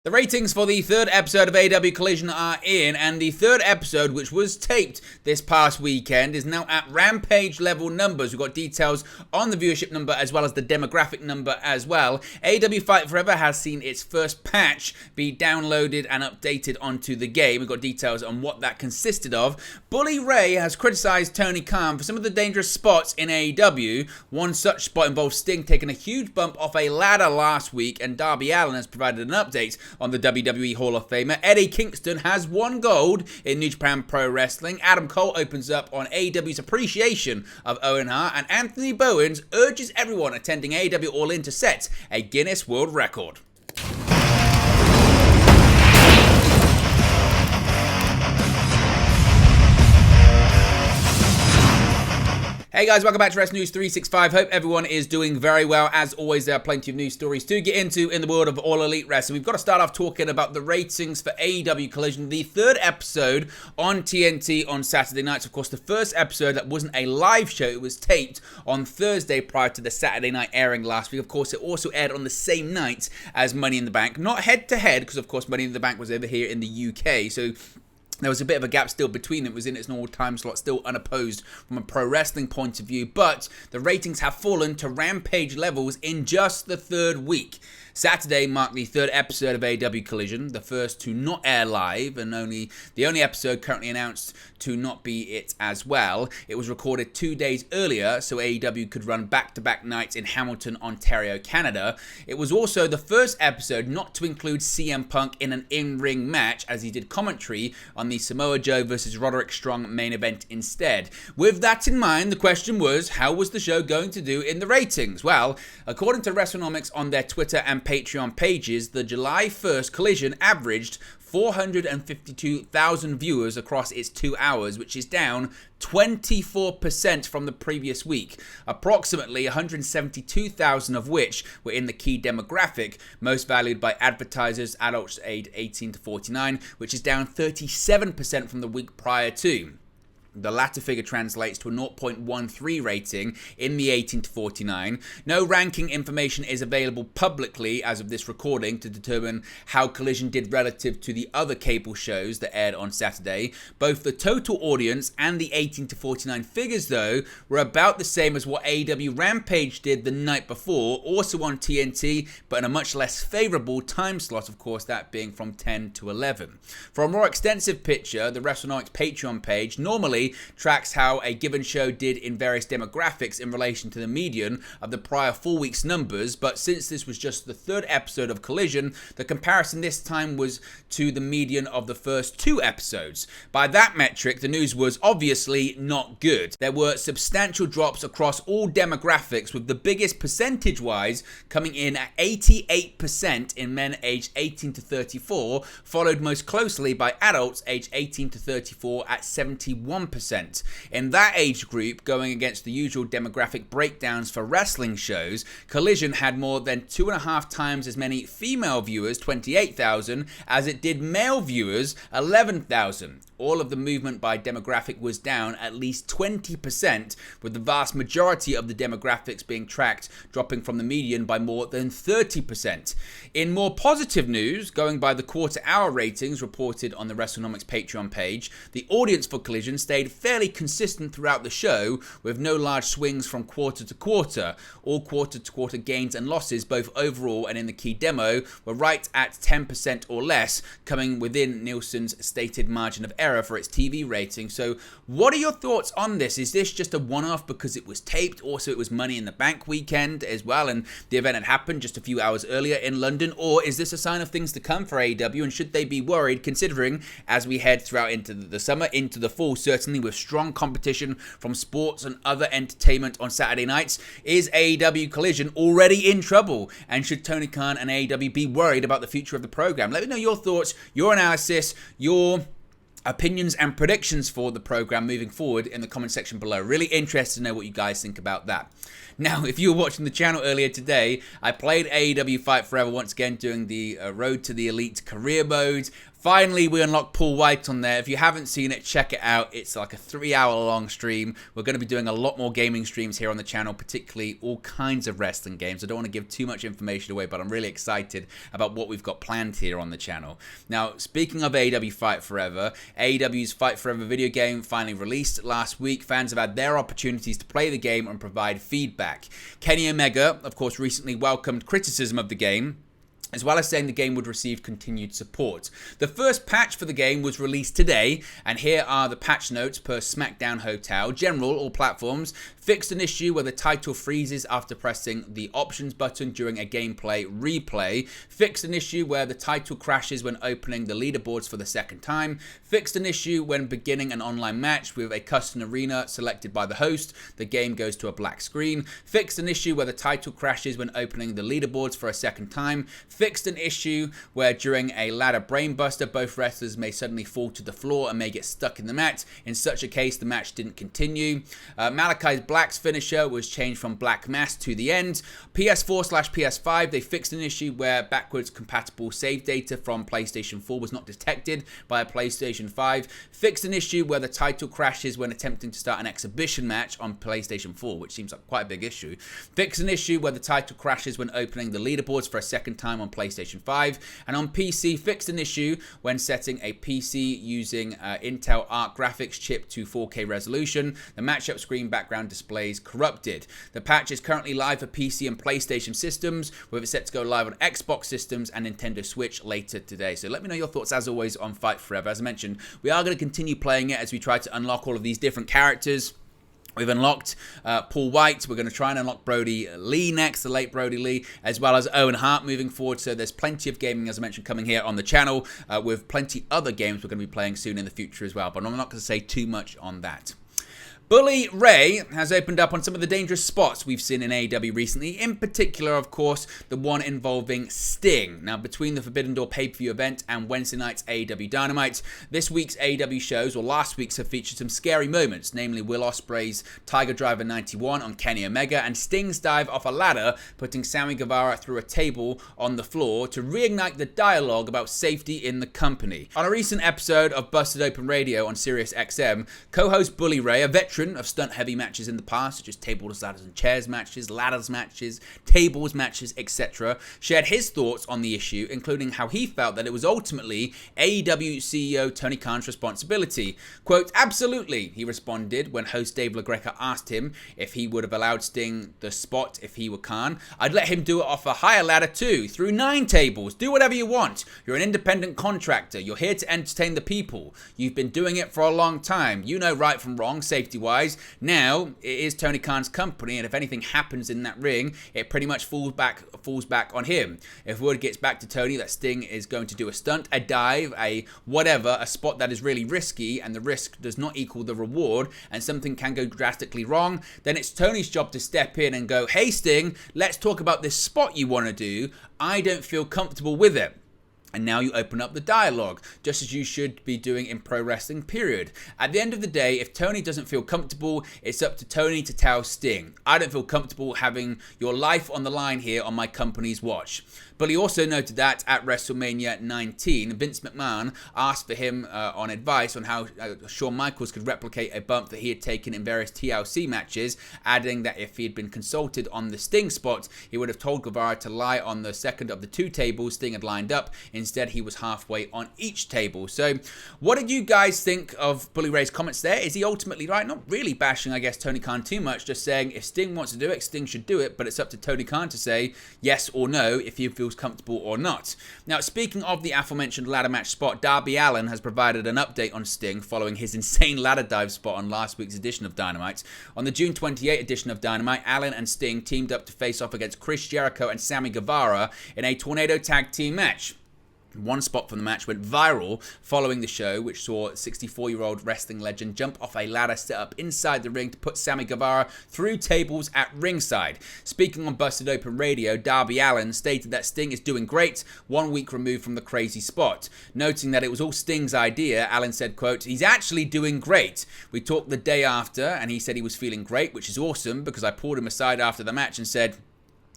The ratings for the third episode of AEW Collision are in, and the third episode, which was taped this past weekend, is now at Rampage level numbers. We've got details on the viewership number as well as the demographic number as well. AEW Fight Forever has seen its first patch be downloaded and updated onto the game. We've got details on what that consisted of. Bully Ray has criticized Tony Khan for some of the dangerous spots in AEW. One such spot involves Sting taking a huge bump off a ladder last week, and Darby Allin has provided an update on the WWE Hall of Famer. Eddie Kingston has won gold in New Japan Pro Wrestling. Adam Cole opens up on AEW's appreciation of Owen Hart, and Anthony Bowens urges everyone attending AEW All In to set a Guinness World Record. Hey guys, welcome back to Wrestling News 365. Hope everyone is doing very well. As always, there are plenty of news stories to get into in the world of All Elite Wrestling. We've got to start off talking about the ratings for AEW Collision, the third episode on TNT on Saturday nights. Of course, the first episode that wasn't a live show, it was taped on Thursday prior to the Saturday night airing last week. Of course, it also aired on the same night as Money in the Bank. Not head-to-head, because of course Money in the Bank was over here in the UK, so there was a bit of a gap still between them. It was in its normal time slot, still unopposed from a pro wrestling point of view. But the ratings have fallen to Rampage levels in just the third week. Saturday marked the third episode of AEW Collision, the first to not air live, and the only episode currently announced to not be it as well. It was recorded 2 days earlier, so AEW could run back-to-back nights in Hamilton, Ontario, Canada. It was also the first episode not to include CM Punk in an in-ring match, as he did commentary on the Samoa Joe versus Roderick Strong main event instead. With that in mind, the question was, how was the show going to do in the ratings? Well, according to WrestleNomics on their Twitter and Patreon pages, the July 1st Collision averaged 452,000 viewers across its 2 hours, which is down 24% from the previous week. Approximately 172,000 of which were in the key demographic, most valued by advertisers adults aged 18 to 49, which is down 37% from the week prior to. The latter figure translates to a 0.13 rating in the 18 to 49. No ranking information is available publicly as of this recording to determine how Collision did relative to the other cable shows that aired on Saturday. Both the total audience and the 18 to 49 figures, though, were about the same as what AEW Rampage did the night before, also on TNT, but in a much less favourable time slot, of course, that being from 10 to 11. For a more extensive picture, the WrestleNomics Patreon page normally tracks how a given show did in various demographics in relation to the median of the prior 4 weeks' numbers, but since this was just the third episode of Collision, the comparison this time was to the median of the first 2 episodes. By that metric, the news was obviously not good. There were substantial drops across all demographics, with the biggest percentage-wise coming in at 88% in men aged 18 to 34, followed most closely by adults aged 18 to 34 at 71%. In that age group, going against the usual demographic breakdowns for wrestling shows, Collision had more than 2.5 times as many female viewers, 28,000, as it did male viewers, 11,000. All of the movement by demographic was down at least 20%, with the vast majority of the demographics being tracked dropping from the median by more than 30%. In more positive news, going by the quarter-hour ratings reported on the WrestleNomics Patreon page, the audience for Collision stayed fairly consistent throughout the show, with no large swings from quarter to quarter. All quarter-to-quarter gains and losses, both overall and in the key demo, were right at 10% or less, coming within Nielsen's stated margin of error for its TV rating. So what are your thoughts on this? Is this just a one-off because it was taped? Also, it was Money in the Bank weekend as well, and the event had happened just a few hours earlier in London, or is this a sign of things to come for AEW, and should they be worried considering as we head throughout into the summer, into the fall, certainly with strong competition from sports and other entertainment on Saturday nights? Is AEW Collision already in trouble, and should Tony Khan and AEW be worried about the future of the program? Let me know your thoughts, your analysis, your opinions and predictions for the program moving forward in the comment section below. Really interested to know what you guys think about that. Now, if you were watching the channel earlier today, I played AEW Fight Forever once again during the Road to the Elite career mode. Finally, we unlocked Paul White on there. If you haven't seen it, check it out. It's like a 3-hour-long stream. We're going to be doing a lot more gaming streams here on the channel, particularly all kinds of wrestling games. I don't want to give too much information away, but I'm really excited about what we've got planned here on the channel. Now, speaking of AEW Fight Forever, AEW's Fight Forever video game finally released last week. Fans have had their opportunities to play the game and provide feedback. Kenny Omega, of course, recently welcomed criticism of the game, as well as saying the game would receive continued support. The first patch for the game was released today, and here are the patch notes per SmackDown Hotel. General, all platforms, fixed an issue where the title freezes after pressing the options button during a gameplay replay, fixed an issue where the title crashes when opening the leaderboards for the second time, fixed an issue when beginning an online match with a custom arena selected by the host, the game goes to a black screen, fixed an issue where the title crashes when opening the leaderboards for a second time, fixed an issue where during a ladder brainbuster, both wrestlers may suddenly fall to the floor and may get stuck in the mat. In such a case, the match didn't continue. Malachi Black's finisher was changed from Black Mass to the end. PS4/PS5, they fixed an issue where backwards compatible save data from PlayStation 4 was not detected by a PlayStation 5. Fixed an issue where the title crashes when attempting to start an exhibition match on PlayStation 4, which seems like quite a big issue. Fixed an issue where the title crashes when opening the leaderboards for a second time on PlayStation 5, and on PC fixed an issue when setting a PC using Intel Arc graphics chip to 4K resolution. The matchup screen background displays corrupted. The patch is currently live for PC and PlayStation systems, with it set to go live on Xbox systems and Nintendo Switch later today. So let me know your thoughts as always on Fight Forever. As I mentioned, we are going to continue playing it as we try to unlock all of these different characters. We've unlocked Paul White. We're going to try and unlock Brody Lee next, the late Brody Lee, as well as Owen Hart moving forward. So there's plenty of gaming, as I mentioned, coming here on the channel, with plenty other games we're going to be playing soon in the future as well. But I'm not going to say too much on that. Bully Ray has opened up on some of the dangerous spots we've seen in AEW recently, in particular, of course, the one involving Sting. Now, between the Forbidden Door pay-per-view event and Wednesday night's AEW Dynamite, this week's AEW shows, or last week's, have featured some scary moments, namely Will Ospreay's Tiger Driver 91 on Kenny Omega and Sting's dive off a ladder, putting Sammy Guevara through a table on the floor to reignite the dialogue about safety in the company. On a recent episode of Busted Open Radio on Sirius XM, co-host Bully Ray, a veteran of stunt-heavy matches in the past, such as tables, ladders, and chairs matches, ladders matches, tables matches, etc., shared his thoughts on the issue, including how he felt that it was ultimately AEW CEO Tony Khan's responsibility. Quote, "Absolutely," he responded when host Dave LaGreca asked him if he would have allowed Sting the spot if he were Khan. "I'd let him do it off a higher ladder too, through 9 tables. Do whatever you want. You're an independent contractor. You're here to entertain the people. You've been doing it for a long time. You know right from wrong, safety-wise. Now, it is Tony Khan's company, and if anything happens in that ring, it pretty much falls back on him. If word gets back to Tony that Sting is going to do a stunt, a dive, a whatever, a spot that is really risky, and the risk does not equal the reward, and something can go drastically wrong, then it's Tony's job to step in and go, 'Hey Sting, let's talk about this spot you want to do. I don't feel comfortable with it.' And now you open up the dialogue, just as you should be doing in pro wrestling, period. At the end of the day, if Tony doesn't feel comfortable, it's up to Tony to tell Sting, 'I don't feel comfortable having your life on the line here on my company's watch.' But he also noted that at WrestleMania 19, Vince McMahon asked for him on advice on how Shawn Michaels could replicate a bump that he had taken in various TLC matches, adding that if he had been consulted on the Sting spot, he would have told Guevara to lie on the second of the 2 tables Sting had lined up. Instead, he was halfway on each table. So, what did you guys think of Bully Ray's comments there? Is he ultimately right? Not really bashing, I guess, Tony Khan too much, just saying if Sting wants to do it, Sting should do it, but it's up to Tony Khan to say yes or no if he feels comfortable or not. Now, speaking of the aforementioned ladder match spot, Darby Allin has provided an update on Sting following his insane ladder dive spot on last week's edition of Dynamite. On the June 28 edition of Dynamite, Allin and Sting teamed up to face off against Chris Jericho and Sammy Guevara in a tornado tag team match. One spot from the match went viral following the show, which saw 64-year-old wrestling legend jump off a ladder set up inside the ring to put Sammy Guevara through tables at ringside. Speaking on Busted Open Radio, Darby Allin stated that Sting is doing great, 1 week removed from the crazy spot. Noting that it was all Sting's idea, Allin said, quote, "He's actually doing great. We talked the day after, and he said he was feeling great, which is awesome because I pulled him aside after the match and said,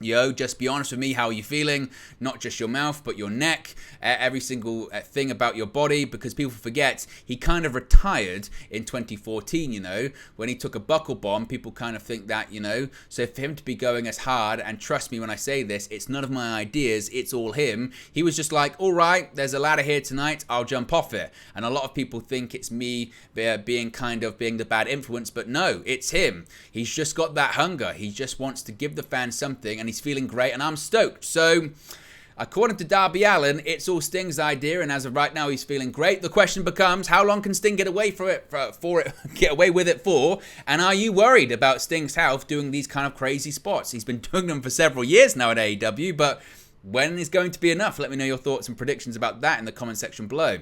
Yo, just be honest with me. How are you feeling? Not just your mouth, but your neck, every single thing about your body, because people forget he kind of retired in 2014, you know, when he took a buckle bomb. People kind of think that, you know, so for him to be going as hard, and trust me when I say this, it's none of my ideas, it's all him. He was just like, all right, there's a ladder here tonight, I'll jump off it. And a lot of people think it's me being the bad influence, but no, it's him. He's just got that hunger. He just wants to give the fans something, and he's feeling great, and I'm stoked. So according to Darby Allin, it's all Sting's idea, and as of right now, he's feeling great. The question becomes, how long can Sting get away get away with it for? And are you worried about Sting's health doing these kind of crazy spots? He's been doing them for several years now at AEW, but when is going to be enough? Let me know your thoughts and predictions about that in the comment section below.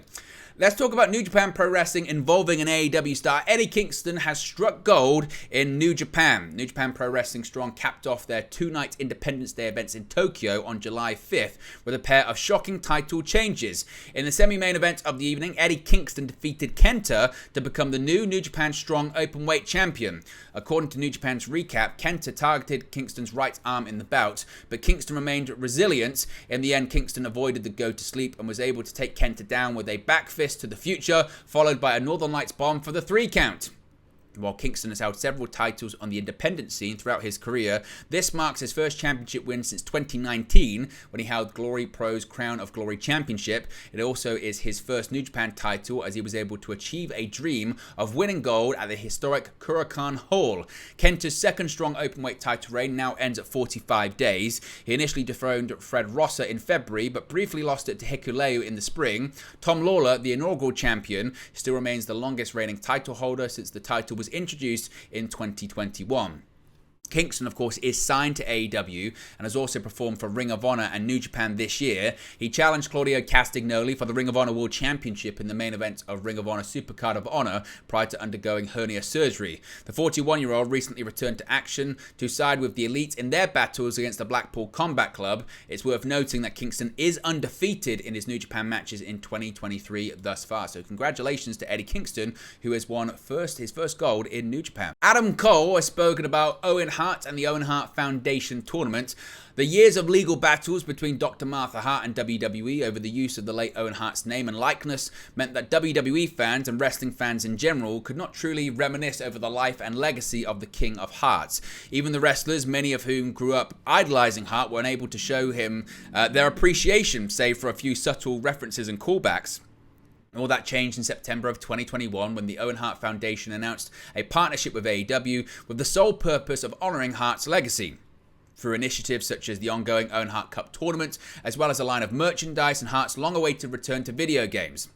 Let's talk about New Japan Pro Wrestling involving an AEW star. Eddie Kingston has struck gold in New Japan. New Japan Pro Wrestling Strong capped off their two-night Independence Day events in Tokyo on July 5th with a pair of shocking title changes. In the semi-main event of the evening, Eddie Kingston defeated Kenta to become the new New Japan Strong Openweight champion. According to New Japan's recap, Kenta targeted Kingston's right arm in the bout, but Kingston remained resilient. In the end, Kingston avoided the go-to-sleep and was able to take Kenta down with a back fist to the future, followed by a Northern Lights bomb for the 3 count. While Kingston has held several titles on the independent scene throughout his career, this marks his first championship win since 2019 when he held Glory Pro's Crown of Glory Championship. It also is his first New Japan title, as he was able to achieve a dream of winning gold at the historic Korakuen Hall. Kenta's second strong openweight title reign now ends at 45 days. He initially dethroned Fred Rosser in February, but briefly lost it to Hikuleo in the spring. Tom Lawler, the inaugural champion, still remains the longest reigning title holder since the title was introduced in 2021. Kingston, of course, is signed to AEW and has also performed for Ring of Honor and New Japan this year. He challenged Claudio Castagnoli for the Ring of Honor World Championship in the main event of Ring of Honor Supercard of Honor prior to undergoing hernia surgery. The 41-year-old recently returned to action to side with the Elite in their battles against the Blackpool Combat Club. It's worth noting that Kingston is undefeated in his New Japan matches in 2023 thus far. So congratulations to Eddie Kingston, who has won his first gold in New Japan. Adam Cole has spoken about Owen Hart and the Owen Hart Foundation tournament. The years of legal battles between Dr. Martha Hart and WWE over the use of the late Owen Hart's name and likeness meant that WWE fans and wrestling fans in general could not truly reminisce over the life and legacy of the King of Hearts. Even the wrestlers, many of whom grew up idolizing Hart, were unable to show him their appreciation, save for a few subtle references and callbacks. All that changed in September of 2021 when the Owen Hart Foundation announced a partnership with AEW with the sole purpose of honoring Hart's legacy. Through initiatives such as the ongoing Owen Hart Cup tournament, as well as a line of merchandise and Hart's long-awaited return to video games.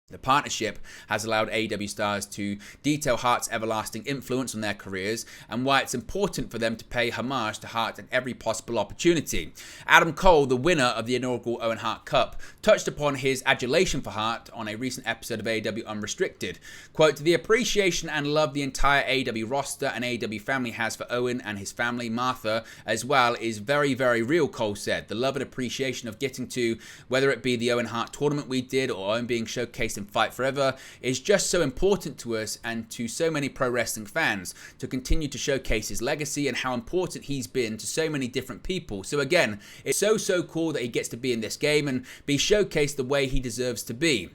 The partnership has allowed AEW stars to detail Hart's everlasting influence on their careers and why it's important for them to pay homage to Hart at every possible opportunity. Adam Cole, the winner of the inaugural Owen Hart Cup, touched upon his adulation for Hart on a recent episode of AEW Unrestricted. Quote, "The appreciation and love the entire AEW roster and AEW family has for Owen and his family, Martha, as well, is very, very real," Cole said. "The love and appreciation of getting to, whether it be the Owen Hart tournament we did or Owen being showcased in Fight Forever, is just so important to us and to so many pro wrestling fans to continue to showcase his legacy and how important he's been to so many different people. So again, it's so cool that he gets to be in this game and be showcased the way he deserves to be."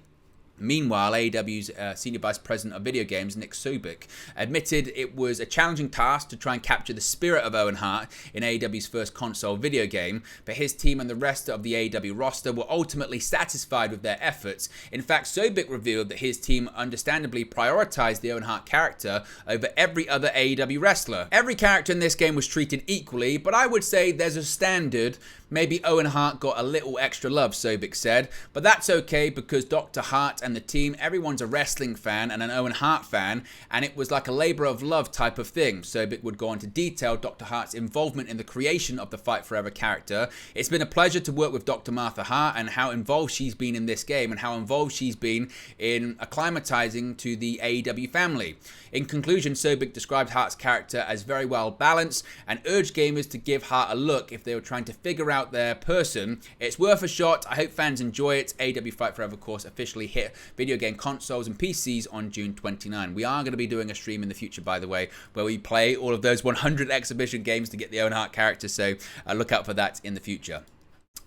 Meanwhile, AEW's Senior Vice President of Video Games, Nick Sobek, admitted it was a challenging task to try and capture the spirit of Owen Hart in AEW's first console video game, but his team and the rest of the AEW roster were ultimately satisfied with their efforts. In fact, Sobek revealed that his team understandably prioritized the Owen Hart character over every other AEW wrestler. Every character in this game was treated equally, but I would say there's a standard. Maybe Owen Hart got a little extra love, Sobek said, but that's okay because Dr. Hart and the team, everyone's a wrestling fan and an Owen Hart fan, and it was like a labor of love type of thing. Sobek would go on to detail Dr. Hart's involvement in the creation of the Fight Forever character. "It's been a pleasure to work with Dr. Martha Hart and how involved she's been in this game and how involved she's been in acclimatizing to the AEW family." In conclusion, Sobek described Hart's character as very well balanced and urged gamers to give Hart a look if they were trying to figure out their person. "It's worth a shot. I hope fans enjoy it." AEW Fight Forever, of course, officially hit video game consoles and PCs on June 29. We are going to be doing a stream in the future, by the way, where we play all of those 100 exhibition games to get the Owen HART character, so look out for that in the future.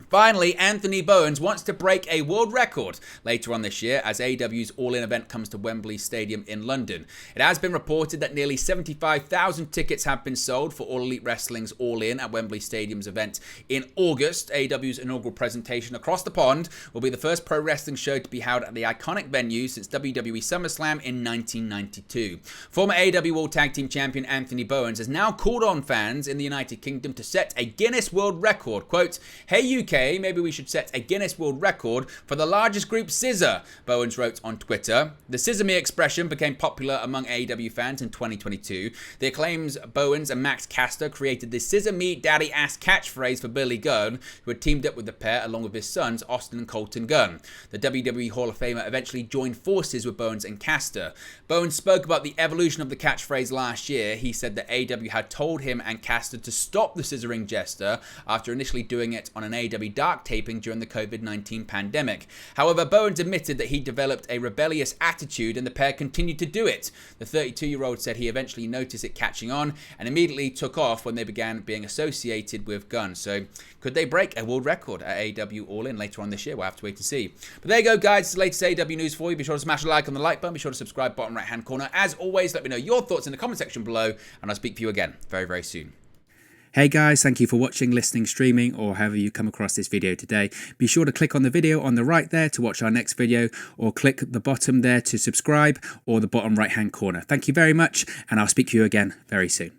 Finally, Anthony Bowens wants to break a world record later on this year as AEW's All-In event comes to Wembley Stadium in London. It has been reported that nearly 75,000 tickets have been sold for All Elite Wrestling's All-In at Wembley Stadium's event in August. AEW's inaugural presentation across the pond will be the first pro wrestling show to be held at the iconic venue since WWE SummerSlam in 1992. Former AEW World Tag Team Champion Anthony Bowens has now called on fans in the United Kingdom to set a Guinness World Record. Quote, "Hey UK, maybe we should set a Guinness World Record for the largest group scissor," Bowens wrote on Twitter. The scissor me expression became popular among AEW fans in 2022. The Acclaim's Bowens and Max Caster created the "scissor me daddy ass" catchphrase for Billy Gunn, who had teamed up with the pair along with his sons Austin and Colton Gunn. The WWE Hall of Famer eventually joined forces with Bowens and Caster. Bowens spoke about the evolution of the catchphrase last year. He said that AEW had told him and Caster to stop the scissoring gesture after initially doing it on an AEW Dark taping during the COVID-19 pandemic. However, Bowens admitted that he developed a rebellious attitude and the pair continued to do it. The 32-year-old said he eventually noticed it catching on and immediately took off when they began being associated with Gunn. So could they break a world record at AEW All-In later on this year? We'll have to wait and see. But there you go, guys. It's the latest AEW news for you. Be sure to smash a like on the like button. Be sure to subscribe bottom right-hand corner. As always, let me know your thoughts in the comment section below and I'll speak to you again very, very soon. Hey guys, thank you for watching, listening, streaming, or however you come across this video today. Be sure to click on the video on the right there to watch our next video, or click the bottom there to subscribe, or the bottom right hand corner. Thank you very much, and I'll speak to you again very soon.